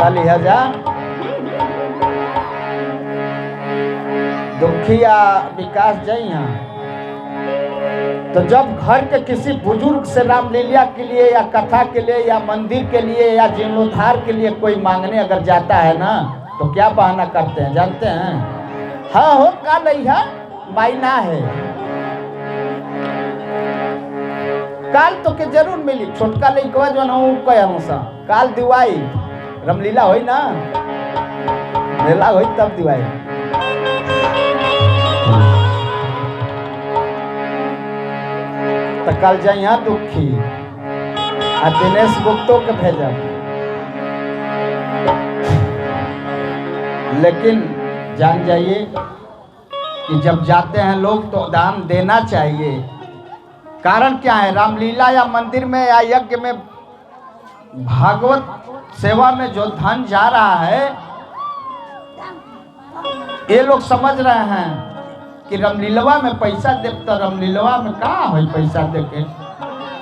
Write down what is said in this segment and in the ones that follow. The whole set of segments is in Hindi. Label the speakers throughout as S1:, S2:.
S1: लिहाजा दुखिया विकास जइया। तो जब घर के किसी बुजुर्ग से रामलीला के लिए या कथा के लिए या मंदिर के लिए या जीर्णोद्धार के लिए कोई मांगने अगर जाता है ना, तो क्या बहाना करते हैं जानते हैं? हाँ हो का नहीं है मायना है, काल तो के जरूर मिली। छोटका लइकवा जो ना कह काल दिवाई रामलीला होई ना, मेला होई तब दिवाई। तो कल जाइया दुखी आ दिनेश गुप्तो के भेजब। लेकिन जान जाइए कि जब जाते हैं लोग तो दान देना चाहिए। कारण क्या है? रामलीला या मंदिर में या यज्ञ में भागवत सेवा में जो धन जा रहा है, ये लोग समझ रहे हैं कि रामलीलवा में पैसा दे, तो रामलीलवा में कहाँ हो पैसा दे के?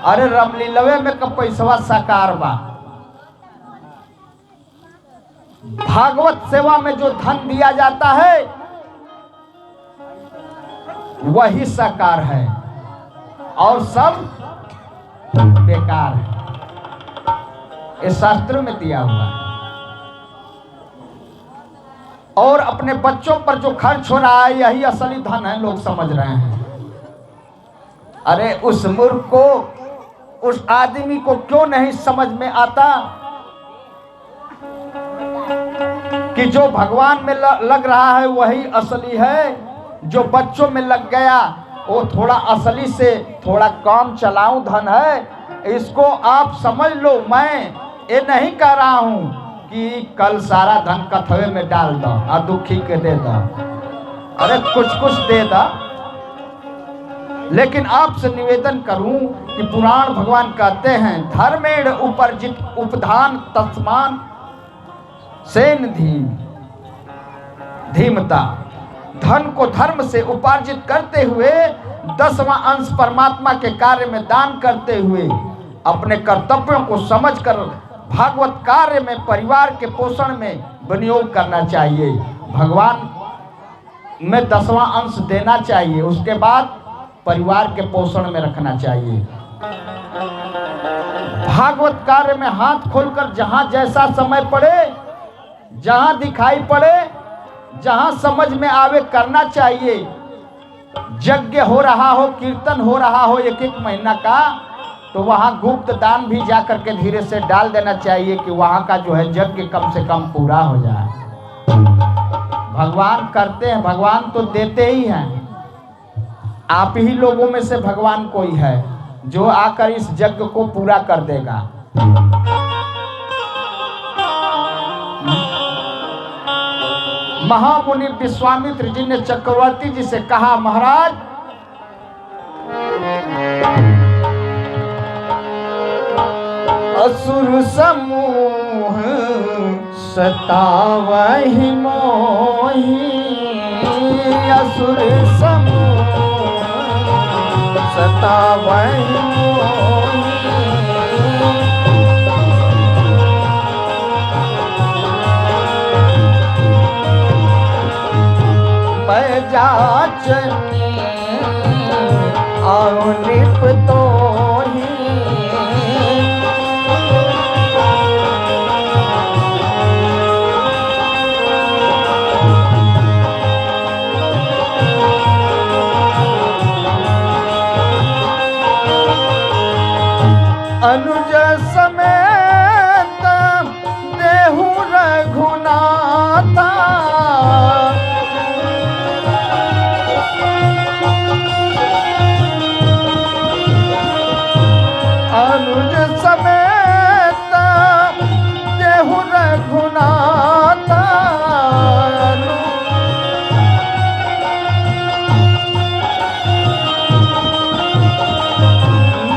S1: अरे रामलीलवे में का पैसवा साकार बा। भागवत सेवा में जो धन दिया जाता है वही साकार है और सब बेकार है। ये शास्त्रों में दिया हुआ है। और अपने बच्चों पर जो खर्च हो रहा है यही असली धन है, लोग समझ रहे हैं। अरे उस मूर्ख को, उस आदमी को क्यों नहीं समझ में आता कि जो भगवान में लग रहा है वही असली है। जो बच्चों में लग गया वो थोड़ा असली से थोड़ा कम चलाऊं धन है। इसको आप समझ लो। मैं ये नहीं कह रहा हूं कि कल सारा धन कथवे में डाल दो और दुखी के दे दो। अरे कुछ कुछ दे दो। लेकिन आपसे निवेदन करूं कि पुराण भगवान कहते हैं धर्मेण उपर्जित उपधान तस्मान सेन धीमता। धन को धर्म से उपार्जित करते हुए 10वां अंश परमात्मा के कार्य में दान करते हुए अपने कर्तव्यों को समझकर भागवत कार्य में परिवार के पोषण में विनियोग करना चाहिए। भगवान में 10वां अंश देना चाहिए, उसके बाद परिवार के पोषण में रखना चाहिए। भागवत कार्य में हाथ खोलकर जहां जैसा समय पड़े, जहां दिखाई पड़े, जहां समझ में आवे करना चाहिए। यज्ञ हो रहा हो, कीर्तन हो रहा हो 1-1 महीना का, तो वहां गुप्त दान भी जाकर के धीरे से डाल देना चाहिए कि वहां का जो है यज्ञ कम से कम पूरा हो जाए। भगवान करते हैं, भगवान तो देते ही हैं। आप ही लोगों में से भगवान कोई है जो आकर इस यज्ञ को पूरा कर देगा। महामुनि विश्वामित्र जी ने चक्रवर्ती जी से कहा, महाराज असुर समूह सतावहि मोहि, असुर समूह सतावहि मोहि। जाचनी आओ निपतो ही, अनुज समेत देहु रघुनाथा, अनुज समेत देहु रघुनाथा।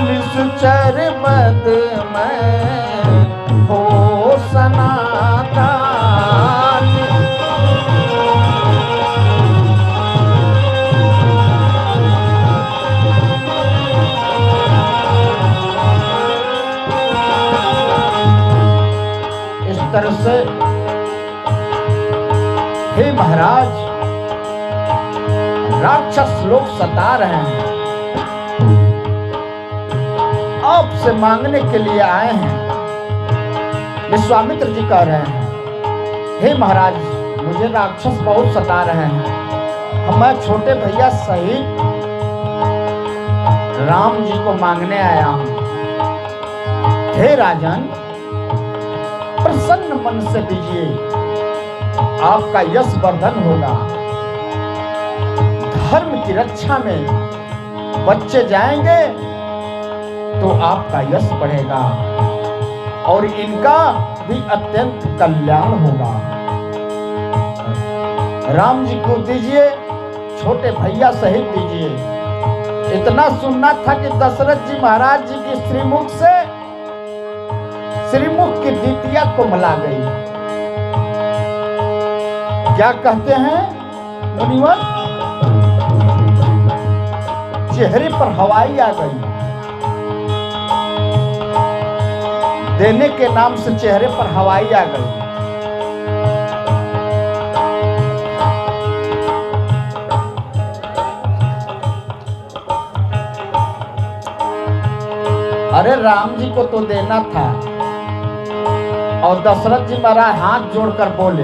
S1: निश्चर मद से, हे महाराज, राक्षस लोग सता रहे हैं, आपसे मांगने के लिए आए हैं। विश्वामित्र जी कह रहे हैं, हे महाराज, मुझे राक्षस बहुत सता रहे हैं, मैं छोटे भैया सहित राम जी को मांगने आया हूं। हे राजन, प्रसन्न मन से दीजिए, आपका यश वर्धन होगा। धर्म की रक्षा में बच्चे जाएंगे तो आपका यश बढ़ेगा और इनका भी अत्यंत कल्याण होगा। राम जी को दीजिए, छोटे भैया सहित दीजिए। इतना सुनना था कि दशरथ जी महाराज जी की श्रीमुख से श्रीमुख की द्वितीया को मला गई। क्या कहते हैं मुनिवर? चेहरे पर हवाई आ गई। देने के नाम से चेहरे पर हवाई आ गई। अरे राम जी को तो देना था। और दशरथ जी महाराज हाथ जोड़कर बोले,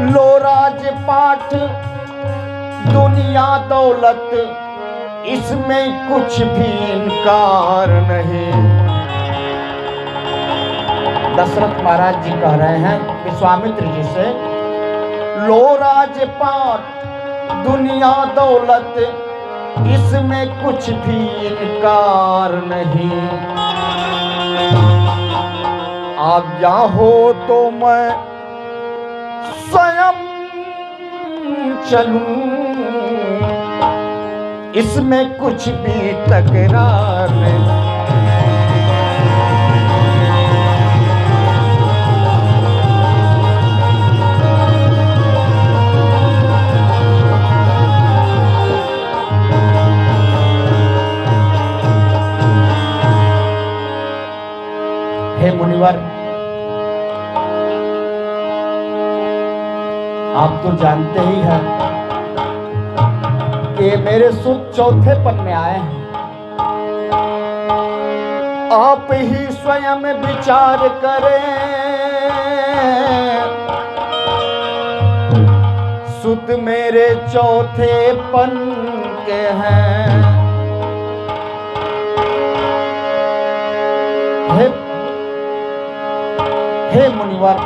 S1: लो राजपाट दुनिया दौलत, इसमें कुछ भी इनकार नहीं। दशरथ महाराज जी कह रहे हैं विश्वामित्र जी से, लो राजपाट दुनिया दौलत, इसमें कुछ भी इनकार नहीं। आज्ञा हो तो मैं स्वयं चलूं, इसमें कुछ भी तकरार नहीं। हे मुनिवर, आप तो जानते ही हैं कि मेरे सुत चौथे पन में आए हैं। आप ही स्वयं विचार करें, सुत मेरे चौथे पन के हैं। हे मुनिवर,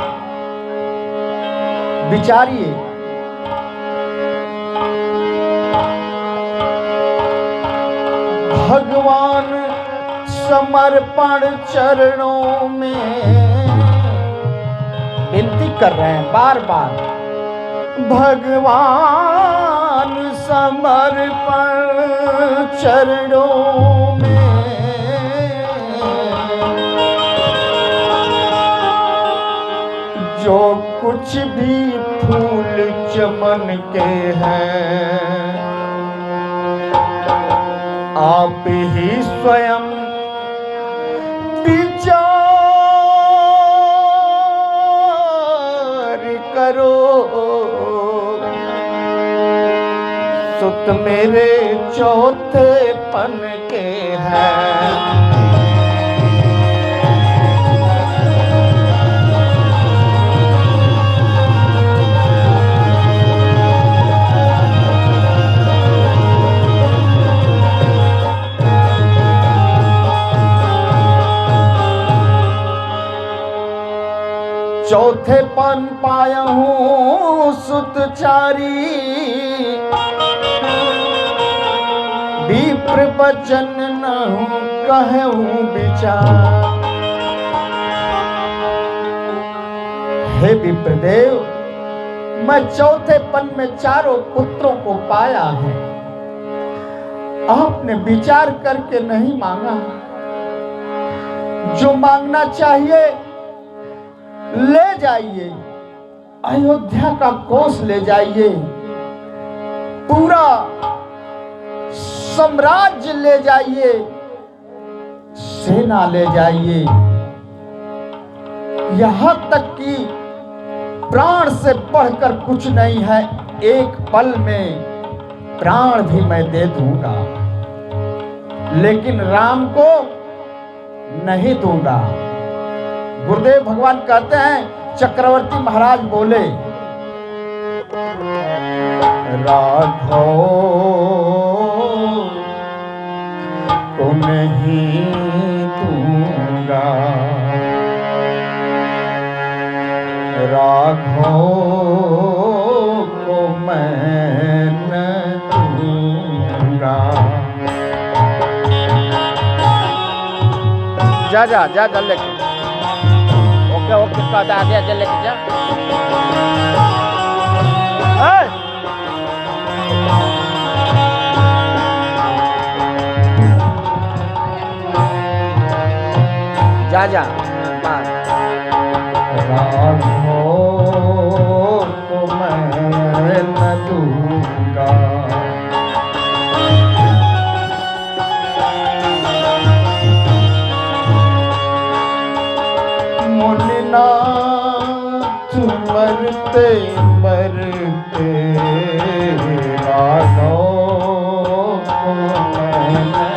S1: विचारिए। भगवान समर्पण चरणों में विनती कर रहे हैं बार बार, भगवान समर्पण चरणों में। जो कुछ भी फूल चमन के हैं, आप ही स्वयं विचार करो। सुत मेरे चौथे पन के हैं। चौथे पन पाया हूँ सुतचारी, विप्र बचन न हूँ कहूँ विचार। हे विप्रदेव, मैं चौथे पन में चारों पुत्रों को पाया है। आपने विचार करके नहीं मांगा, जो मांगना चाहिए ले जाइए, अयोध्या का कोष ले जाइए, पूरा साम्राज्य ले जाइए, सेना ले जाइए, यहां तक कि प्राण से बढ़कर कुछ नहीं है, एक पल में प्राण भी मैं दे दूंगा, लेकिन राम को नहीं दूंगा। गुरुदेव भगवान कहते हैं, चक्रवर्ती महाराज बोले, राघव को नहीं दूंगा, राघव को मैं न दूंगा। जा जा जा जा लेके, ओके ओके कहता आ गया, जा लेके जा। जा जा राघव को मैं न दूंगा, मुनिनाथ मरते मरते राघव को मैं न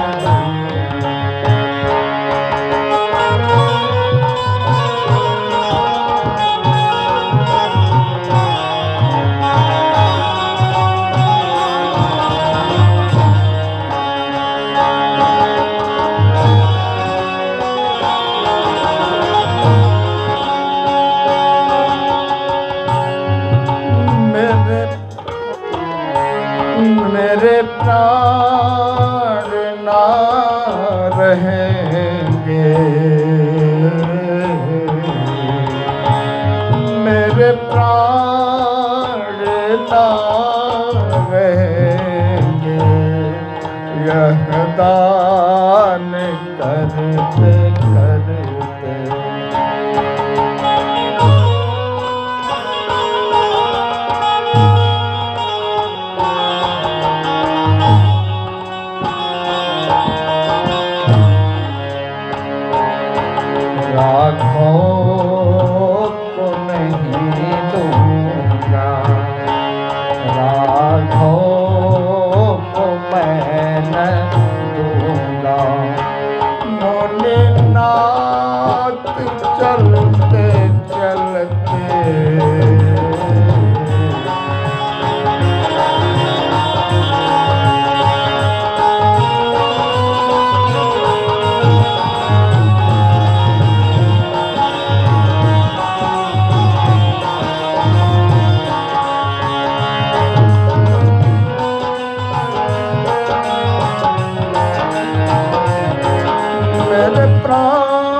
S1: मेरे प्राण ना रहेंगे, मेरे प्राण ना रहेंगे, यह दान करते करते राघव को नहीं दूंगा, राघव को मैं न दूंगा। मुनिनाथ चलते चलते मेरे प्राण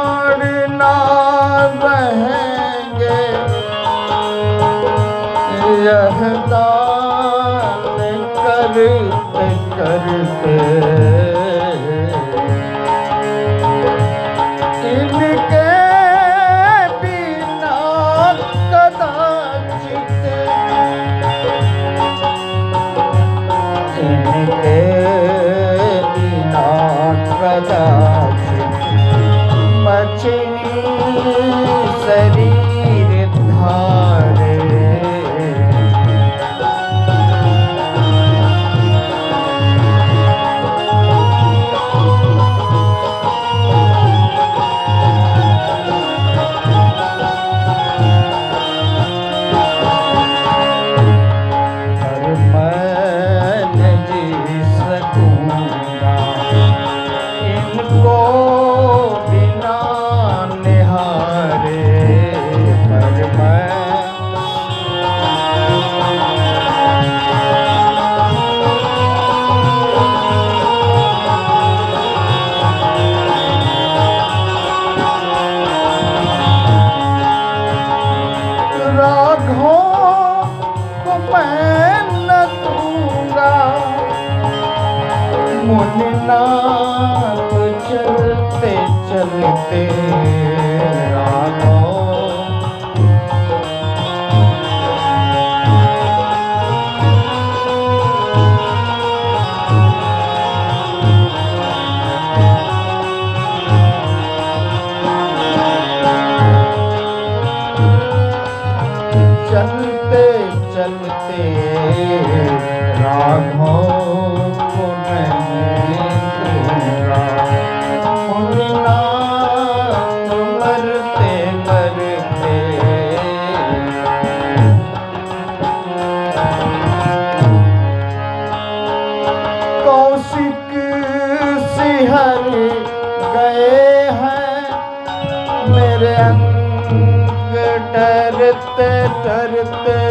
S1: चलते राघव। चलते चलते राघव को नहीं दूंगा, मुनिनाथ मरते मरते। कौशिक सिहर गए हैं मेरे डरते डरते।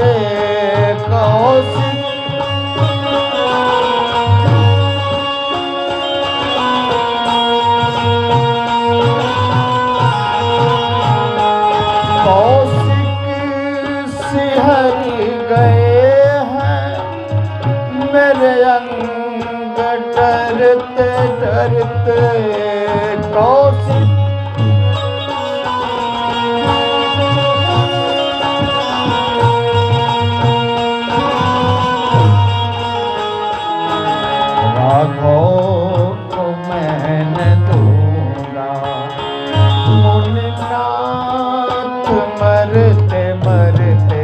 S1: कौशिक सिहर गए हैं मेरे अंग डरते डरते। कौशिक राघव को मैं न दूंगा, मुनिनाथ मरते मरते।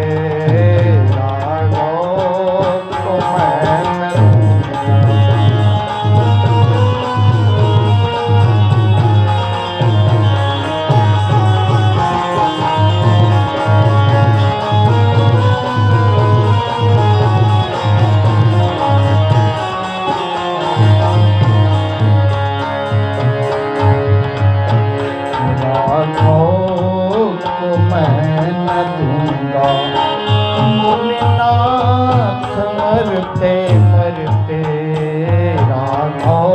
S1: राघव को मैं न मुनिनाथ मरते मरते। राघव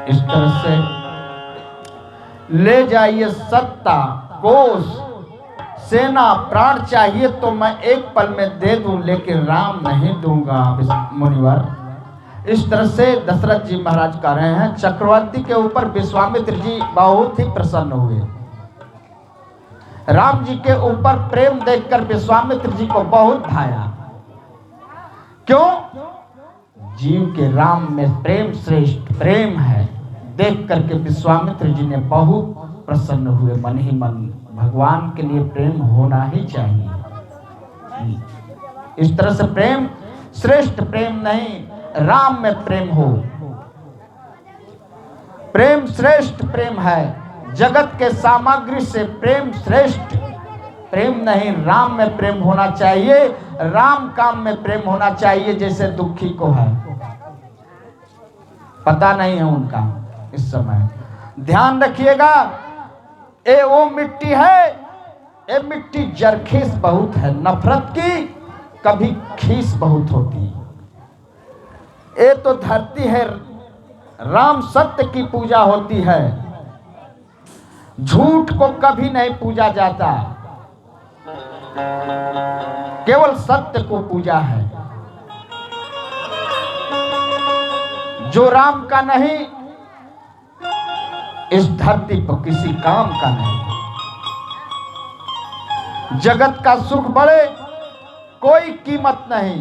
S1: इस तरह से ले जाइए सत्ता कोष सेना प्राण चाहिए तो मैं एक पल में दे दूं, लेकिन राम नहीं दूंगा मुनिवर। इस तरह से दशरथ जी महाराज कह रहे हैं। चक्रवर्ती के ऊपर विश्वामित्र जी बहुत ही प्रसन्न हुए। राम जी के ऊपर प्रेम देखकर विश्वामित्र जी को बहुत भाया। क्यों? जीव के राम में प्रेम श्रेष्ठ प्रेम है देख करके विश्वामित्र जी ने बहुत प्रसन्न हुए। मन ही मन भगवान के लिए प्रेम होना ही चाहिए। इस तरह से प्रेम श्रेष्ठ प्रेम नहीं, राम में प्रेम हो। प्रेम श्रेष्ठ प्रेम है। जगत के सामग्री से प्रेम श्रेष्ठ प्रेम नहीं, राम में प्रेम होना चाहिए। राम काम में प्रेम होना चाहिए। जैसे दुखी को है, पता नहीं है उनका इस समय। ध्यान रखिएगा, ए वो मिट्टी है, ए मिट्टी जरखेज बहुत है। नफरत की कभी खीस बहुत होती। ये तो धरती है, राम सत्य की पूजा होती है। झूठ को कभी नहीं पूजा जाता, केवल सत्य को पूजा है। जो राम का नहीं, इस धरती पर किसी काम का नहीं। जगत का सुख बढ़े कोई कीमत नहीं।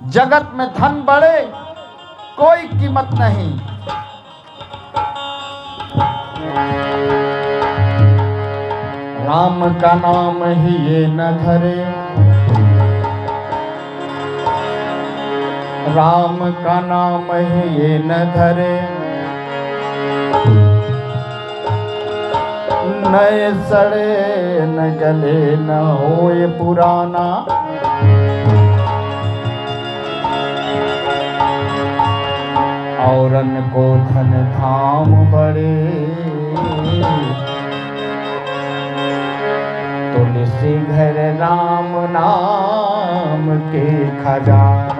S1: जगत में धन बढ़े कोई कीमत नहीं। राम का नाम ही ये न धरे, राम का नाम ही ये न धरे। नए सड़े न गले न होए पुराना। औरन को धन धाम बड़े, तुलसी घर राम नाम के खजाना।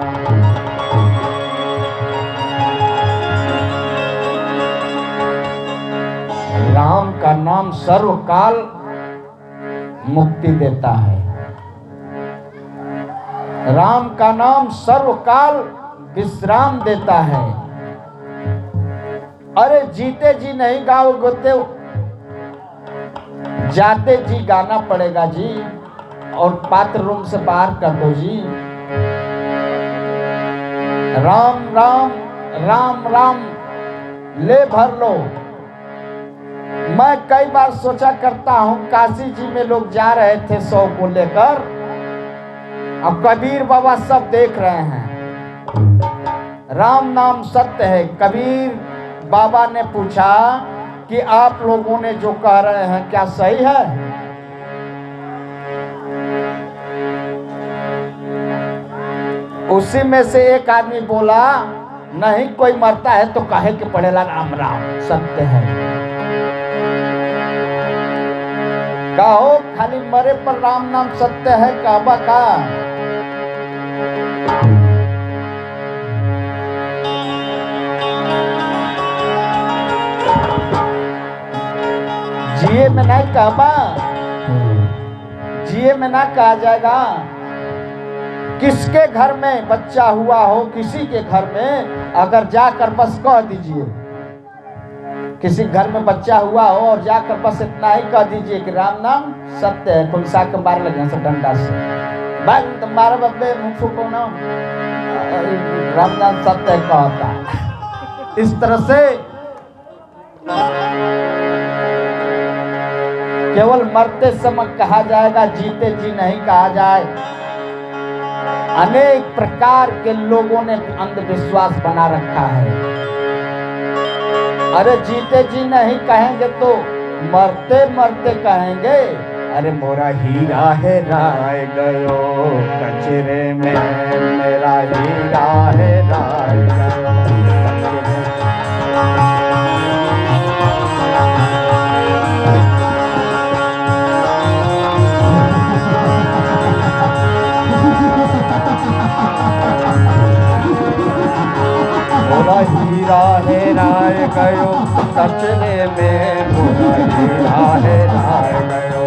S1: राम का नाम सर्वकाल मुक्ति देता है। राम का नाम सर्वकाल विश्राम देता है। अरे जीते जी नहीं गाओगे, जाते जी गाना पड़ेगा जी। और पात्र रूम से बाहर कर दो जी। राम राम राम राम ले भर लो। मैं कई बार सोचा करता हूं, काशी जी में लोग जा रहे थे 100 को लेकर, अब कबीर बाबा सब देख रहे हैं। राम नाम सत्य है। कबीर बाबा ने पूछा कि आप लोगों ने जो कह रहे हैं क्या सही है? उसी में से एक आदमी बोला, नहीं, कोई मरता है तो कहे कि पड़ेला राम राम सत्य है। कहो खाली मरे पर राम नाम सत्य है, कहबा का। जिए में नहीं कहबा, जिए में ना कहा जाएगा। किसके घर में बच्चा हुआ हो, किसी के घर में अगर जाकर बस कह दीजिए, किसी घर में बच्चा हुआ हो और जाकर बस इतना ही कह दीजिए कि राम नाम सत्य है, खुलसा के मार लगे सब डंडा से, भाई तुम्हारा बब्बे मुंह फूको ना, राम नाम सत्य कहता। इस तरह से केवल मरते समय कहा जाएगा, जीते जी नहीं कहा जाए। अनेक प्रकार के लोगों ने अंधविश्वास बना रखा है। अरे जीते जी नहीं कहेंगे तो मरते मरते कहेंगे, अरे मोरा हीरा है राय गयो कचरे में, मेरा हीरा है राय गयो मोरा हीरा हेराय गयो कचरे में, मोरा हीरा हेराय गयो।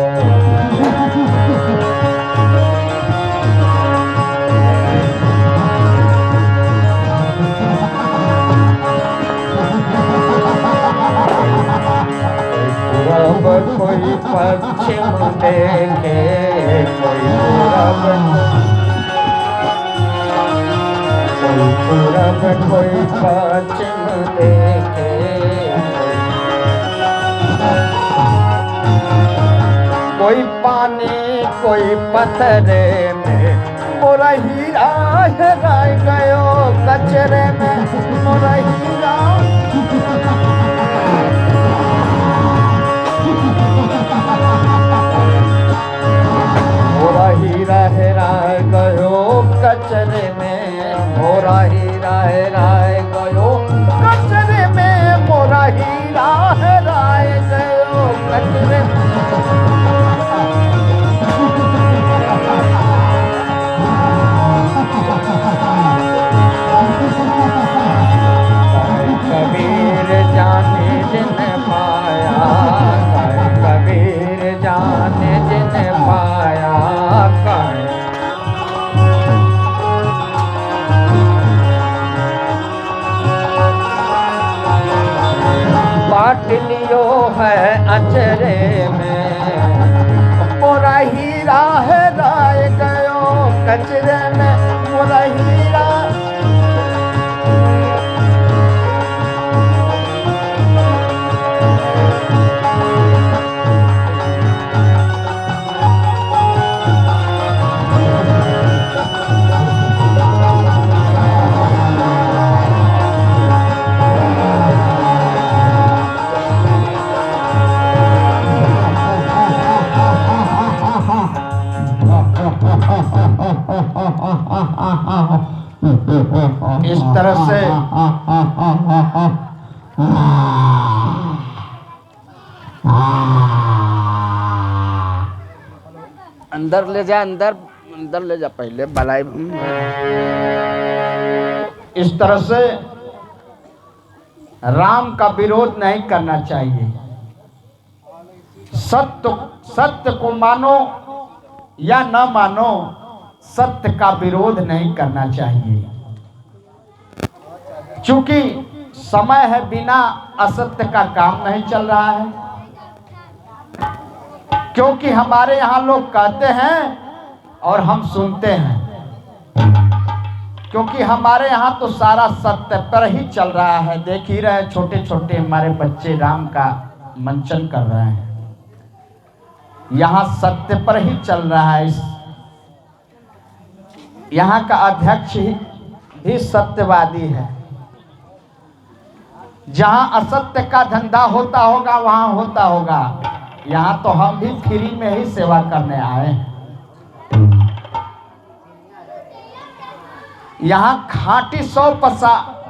S1: पूरब कोई पश्चिम देखे, कोई पूरब कोई पश्चिम देखे, कोई पानी कोई पत्थरे में, मोरा हीरा हेराय गयो कचरे में, मोरा हीरा। मोरा हीरा हेराय गयो कचरे में, मोरा हीरा हेराय गयो कचरे में, मोरा हीरा हेराय गयो कचरे में। कबीर जाने जिन पाया, कबीर जाने जिन पाया, बांट लियो है अचरे में, मोरा हीरा हेराय गयो कचरे में, मोरा हीरा। इस तरह से अंदर ले जा, अंदर ले जा, पहले भलाई। इस तरह से राम का विरोध नहीं करना चाहिए। सत्य को मानो या न मानो, सत्य का विरोध नहीं करना चाहिए। क्योंकि समय है, बिना असत्य का काम नहीं चल रहा है। क्योंकि हमारे यहाँ लोग कहते हैं और हम सुनते हैं, क्योंकि हमारे यहाँ तो सारा सत्य पर ही चल रहा है। देख ही रहे, छोटे छोटे हमारे बच्चे राम का मंचन कर रहे हैं। यहाँ सत्य पर ही चल रहा है। यहाँ का अध्यक्ष ही सत्यवादी है। जहाँ असत्य का धंधा होता होगा वहाँ होता होगा। यहाँ तो हम भी फ्री में ही सेवा करने आए हैं। यहाँ खाटी 100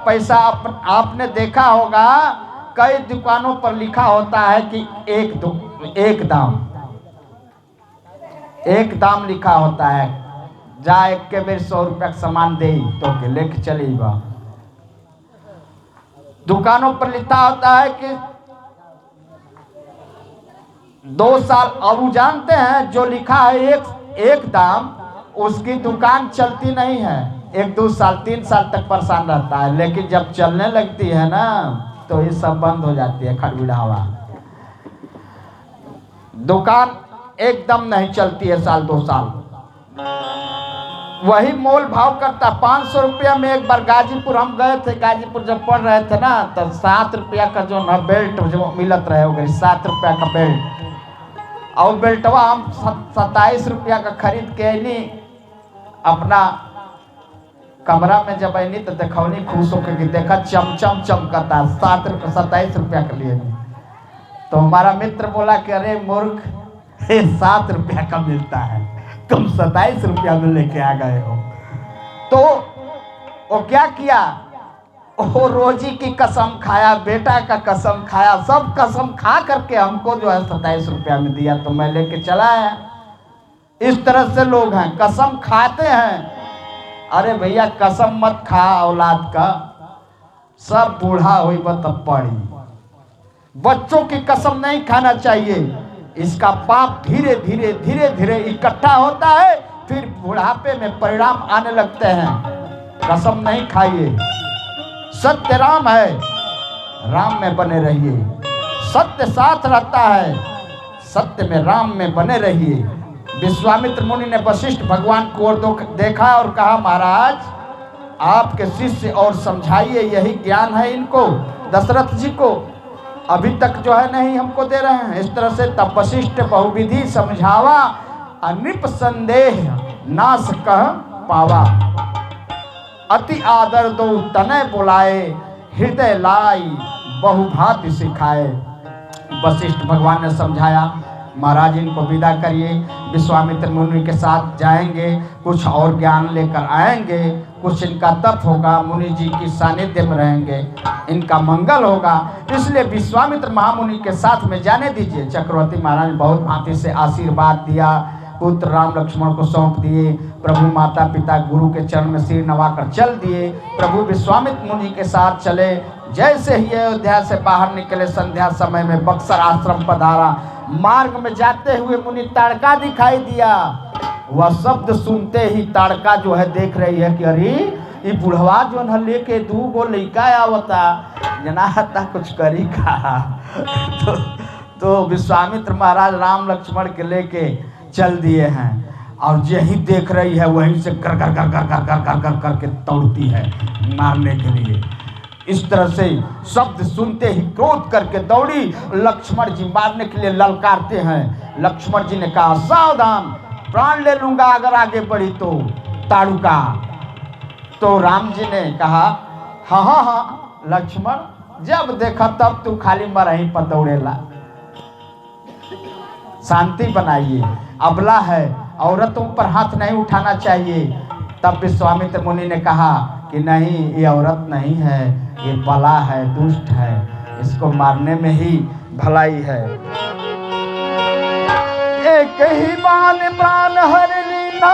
S1: पैसा आपने देखा होगा, कई दुकानों पर लिखा होता है कि एक दाम लिखा होता है। जा एक के बेर 100 रुपया का सामान दे तो के लेके चली बा। दुकानों पर लिखा होता है कि 2 साल। अब वो जानते हैं जो लिखा है एक दाम, उसकी दुकान चलती नहीं है। 1-2 साल 3 साल तक परेशान रहता है, लेकिन जब चलने लगती है ना तो ये सब बंद हो जाती है। खड़बिड़ावा दुकान एकदम नहीं चलती है, 1-2 साल। वही मोल भाव करता। 500 रुपया में एक बार गाजीपुर हम गए थे। गाजीपुर जब पढ़ रहे थे ना तो 7 रुपया का जो ना बेल्ट जो मिलत रहे हो, 7 रुपया का बेल्ट। और बेल्टवा हम 27 रुपया का खरीद के अली। अपना कमरा में जब आई तो देखौनी खुश होकर कि देखा चमचम चमकता। 27 रुपया के लिए। तो हमारा मित्र बोला कि अरे मूर्ख, 7 रुपया का मिलता है, तुम 27 रुपया में लेके आ गए हो। तो वो क्या किया, वो रोजी की कसम खाया, बेटा का कसम खाया, सब कसम खा करके हमको जो है 27 रुपया में दिया। तो मैं लेके चला आया। इस तरह से लोग हैं, कसम खाते हैं। अरे भैया कसम मत खा औलाद का, सब बूढ़ा हुई तब पड़ी। बच्चों की कसम नहीं खाना चाहिए। इसका पाप धीरे धीरे धीरे धीरे इकट्ठा होता है, फिर बुढ़ापे में परिणाम आने लगते हैं। कसम नहीं खाइए। सत्य राम है, राम में बने रहिए। सत्य साथ रहता है, सत्य में राम में बने रहिए। विश्वामित्र मुनि ने वशिष्ठ भगवान को और देखा और कहा, महाराज आपके शिष्य और समझाइए, यही ज्ञान है इनको, दशरथ जी को अभी तक जो है नहीं हमको दे रहे हैं। इस तरह से तब वशिष्ठ बहुविधि समझावा, अनिप संदेह नाश कह पावा। अति आदर दो तनय बुलाए, हृदय लाई बहुभांति सिखाए। वशिष्ठ भगवान ने समझाया, महाराज इनको विदा करिए, विश्वामित्र मुनि के साथ जाएंगे, कुछ और ज्ञान लेकर आएंगे, कुछ इनका तप होगा, मुनि जी की सानिध्य में रहेंगे, इनका मंगल होगा, इसलिए विश्वामित्र महामुनि के साथ में जाने दीजिए। चक्रवर्ती महाराज ने बहुत भांति से आशीर्वाद दिया, पुत्र राम लक्ष्मण को सौंप दिए। प्रभु माता पिता गुरु के चरण में सिर नवाकर चल दिए। प्रभु विश्वामित्र मुनि के साथ चले। जैसे ही अयोध्या से बाहर निकले, संध्या समय में बक्सर आश्रम पधारा। मार्ग में जाते हुए मुनि ताड़का दिखाई दिया। वह शब्द सुनते ही ताड़का जो है देख रही है कि अरे ये बुढ़वा जो है लेके 2 गो लड़का आवता, जनाता कुछ करी का। तो विश्वामित्र महाराज राम लक्ष्मण के लेके चल दिए हैं, और यही देख रही है वहीं से कर कर कर कर कर कर कर कर करके दौड़ती है मारने के लिए। इस तरह से शब्द सुनते ही क्रोध करके दौड़ी। लक्ष्मण जी मारने के लिए ललकारते हैं। लक्ष्मण जी ने कहा, सावधान, प्राण ले लूंगा अगर आगे बढ़ी तो ताड़ुका। तो राम जी ने कहा, हाँ हाँ हाँ लक्ष्मण, जब देखा तब तू खाली मरही पर दौड़ेला, शांति बनाइए। अबला है, औरतों पर हाथ नहीं उठाना चाहिए। तब विश्वामित्र मुनि ने कहा कि नहीं, ये औरत नहीं है, ये बला है, दुष्ट है, इसको मारने में ही भलाई है। एक ही बाण प्राण हर लीना,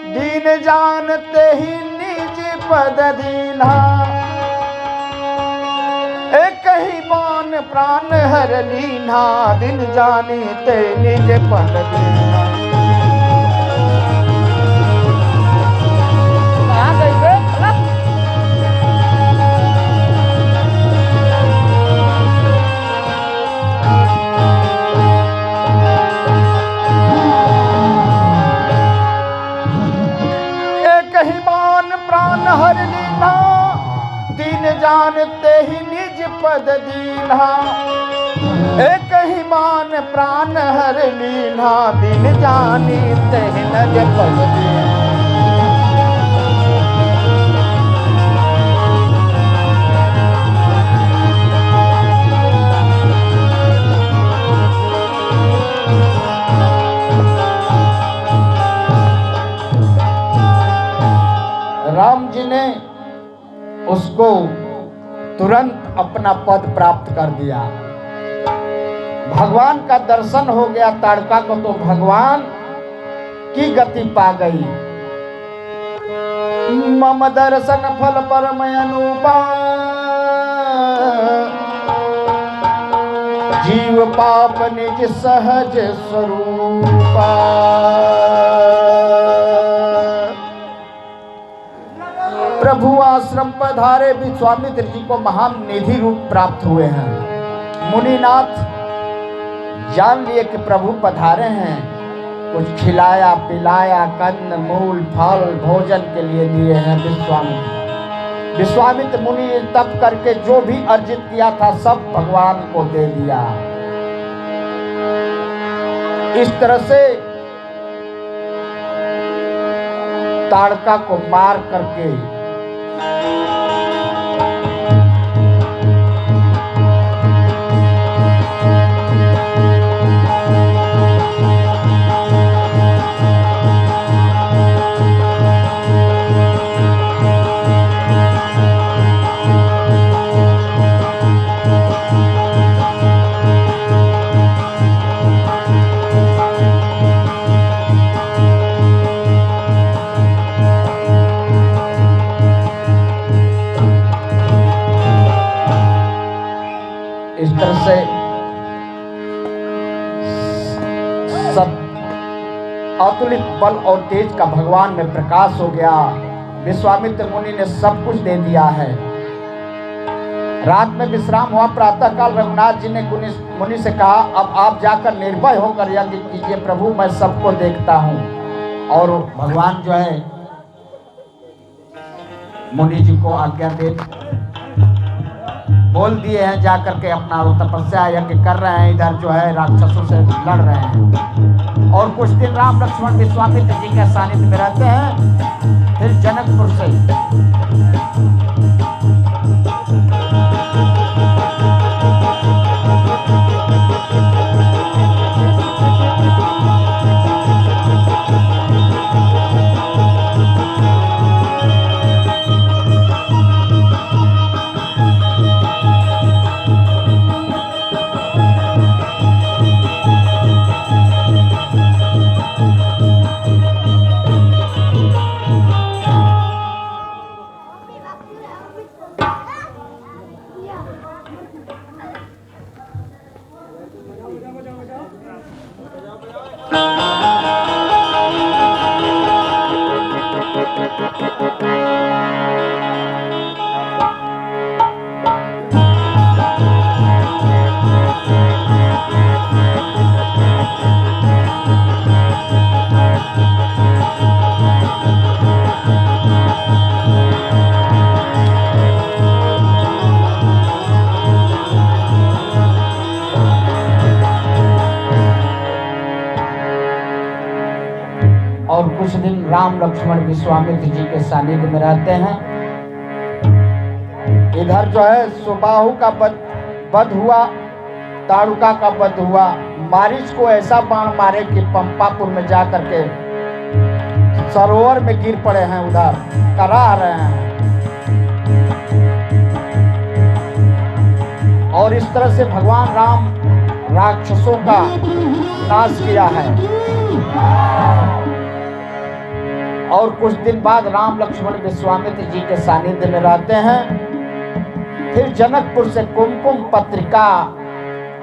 S1: दीन जानते ही निज पद दीना। एक ही बाण प्राण हर लीना, दिन जानी ते निज पद दीना।
S2: कहाँ गई बे?
S1: एक ही बान प्राण हर लीना, दीन जानते ही निज पद दीना। एक ही बान प्राण हर लीना, दीन जानते ही निज पद दीना। राम जी ने उसको तुरंत अपना पद प्राप्त कर दिया। भगवान का दर्शन हो गया ताड़का को, तो भगवान की गति पा गई। मम दर्शन फल परम अनुपा, जीव पाप निज सहज स्वरूपा। प्रभु आश्रम पधारे, विश्वामित्र जी को महान निधि रूप प्राप्त हुए हैं। मुनिनाथ जान लिए कि प्रभु पधारे हैं, कुछ खिलाया पिलाया, कंद मूल फल भोजन के लिए दिए हैं विश्वामित्र। विश्वामित्र मुनि तप करके जो भी अर्जित किया था सब भगवान को दे दिया। इस तरह से ताड़का को मार करके से अतुलित बल और तेज का भगवान में प्रकाश हो गया। विश्वामित्र मुनि ने सब कुछ दे दिया है। रात में विश्राम हुआ। प्रातः काल रघुनाथ जी ने मुनि से कहा, अब आप जाकर निर्भय होकर यज्ञ कीजिए, प्रभु मैं सबको देखता हूँ। और भगवान जो है मुनि जी को आज्ञा दे बोल दिए हैं, जाकर के अपना तपस्या यज्ञ कर रहे हैं। इधर जो है राक्षसों से लड़ रहे हैं। और कुछ दिन राम लक्ष्मण विश्वामित्र जी के सानिध्य में रहते हैं। फिर जनकपुर से और कुछ दिन राम लक्ष्मण विश्वामित्र जी के सानिध्य में रहते हैं। इधर जो है सुबाहु का वध हुआ, ताड़का का वध हुआ। मारीच को ऐसा बाण मारे कि पंपापुर में जाकर के सरोवर में गिर पड़े हैं, उधर करा रहे हैं। और इस तरह से भगवान राम राक्षसों का नाश किया है। और कुछ दिन बाद राम लक्ष्मण विश्वामित्र जी के सानिध्य में रहते हैं। फिर जनकपुर से कुमकुम पत्रिका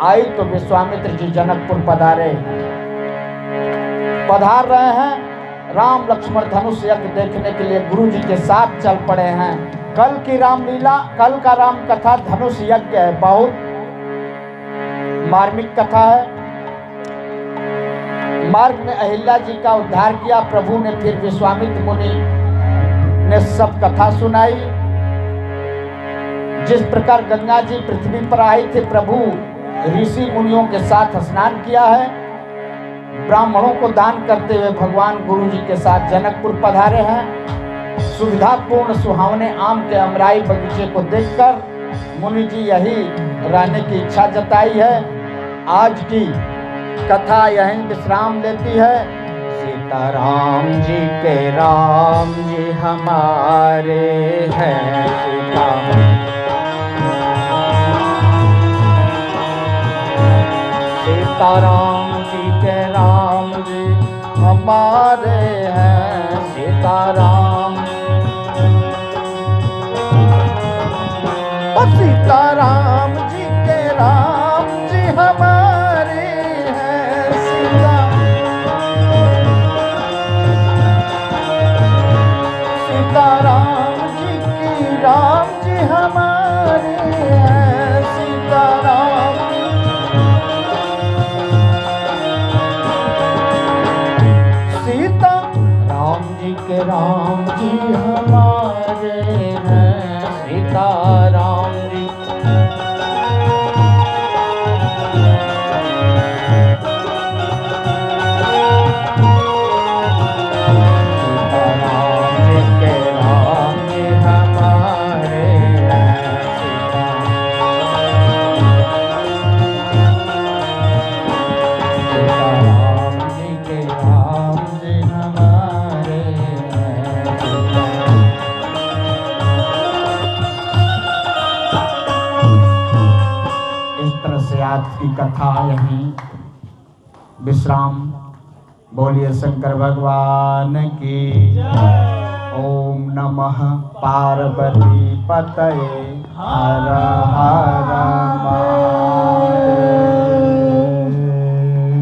S1: आई तो विश्वामित्र जी जनकपुर पधार रहे हैं। राम लक्ष्मण धनुष यज्ञ देखने के लिए गुरु जी के साथ चल पड़े हैं। कल की रामलीला, कल का राम कथा धनुष यज्ञ है, बहुत मार्मिक कथा है। मार्ग में अहिल्या जी का उद्धार किया प्रभु ने, फिर विश्वामित्र मुनि ने सब कथा सुनाई। जिस प्रकार गंगा जी पृथ्वी पर आई थी, प्रभु ऋषि मुनियों के साथ स्नान किया है। ब्राह्मणों को दान करते हुए भगवान गुरु जी के साथ जनकपुर पधारे हैं। सुविधापूर्ण सुहावने आम के अमराई बगीचे को देखकर मुनि जी यही रहने की इच्छा जताई है। आज की कथा यहीं विश्राम लेती है। सीताराम जी के राम जी हमारे हैं। सीताराम जी के राम जी हमारे हैं। सीताराम, सीताराम जी के राम जी हमारे हैं। सीताराम जी की राम जी हमारे हैं। सीताराम, सीताराम जी के राम जी हमारे हैं। सीताराम जी, आज की कथा यहीं विश्राम। बोलिए शंकर भगवान की। ओम नमः पार्वती पतये हर हर महादेव।